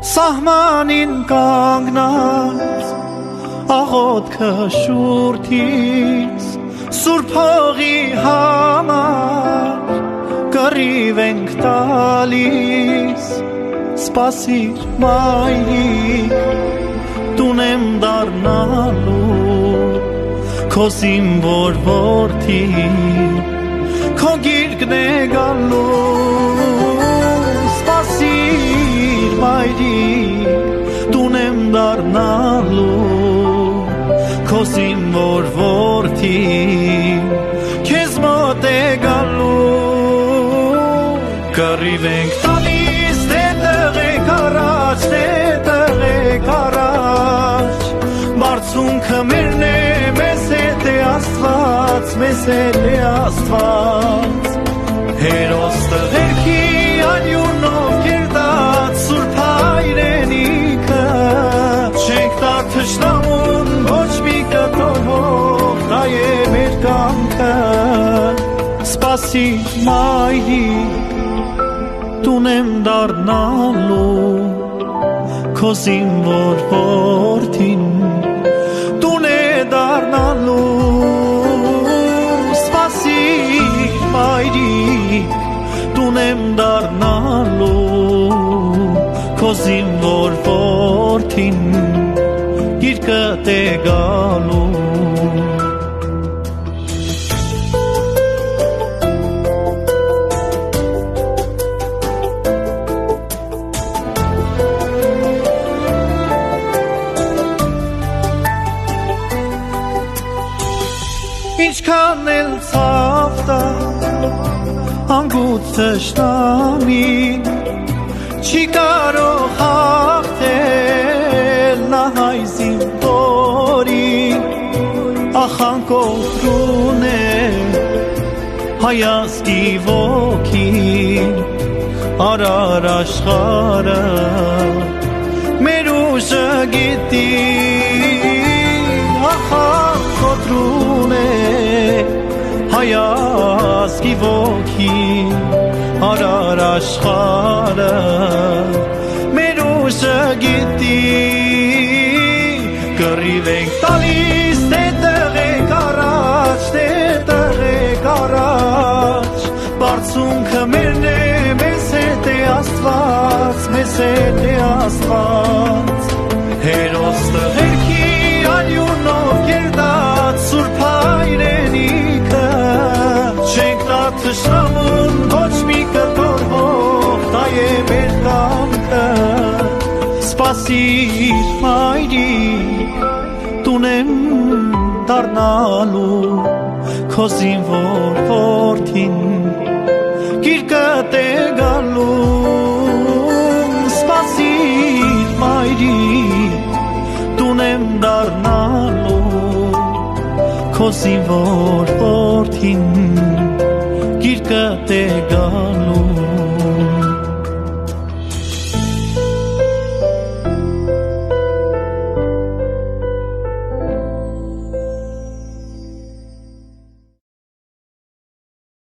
Սահմանին կանգնած աղոթքը շուրթից Սուրբ հողի համար կռիվ ենք տալիս Սպասիր մայրիկ տուն եմ դառնալու Քո զինվոր որդին Քո գիրկն է գալու Սպասիր մայրիկ տուն եմ դառնալու Քո զինվոր որդին Քեզ մոտ է գալու Կռիվ ենք տալիս տեղ առաջ տեղ առաջ Բարձունքը մերն է մեզ հետ է Աստված մեզ հետ է Աստված Հերոս տղերքի անյունով կերտած Սուրբ հայրենիքը Չենք տա թշնամուն ոչ մի կտորով Դա է մեր կամքը Սպասիր մայրիկ տուն եմ դառնալու Քո զինվոր որդին տուն է դառնալու Սպասիր մայրիկ տուն եմ դառնալու Քո զինվոր որդին գիրկդ է գալու Ինչքան էլ ցավ տա անգուտ թշնամին Չի կարող հաղթել նա հայ զինվորին Ախանքով տուն է հայազգի ոգին Արար աշխարհը մեր ուժը գիտի Ախանքով տուն է հայազգի ոգին Արար աշխարհը մեր ուժը գիտի Կռիվ ենք տալիս տեղ առաջ Բարձունքը մերն է մեզ հետ է Աստված մեզ հետ է Աստված Հերոս տղերքի անյունով կերտած Սուրբ հայրենիքը Չենք տա թշնամուն ոչ մի կտորով Դա է մեր կամքը Սպասիր մայրիկ տուն եմ դառնալու Քո զինվոր որդին գիրկդ է գալու Սպասիր մայրիկ տուն եմ դառնալու Քո զինվոր որդին գիրկդ է գալու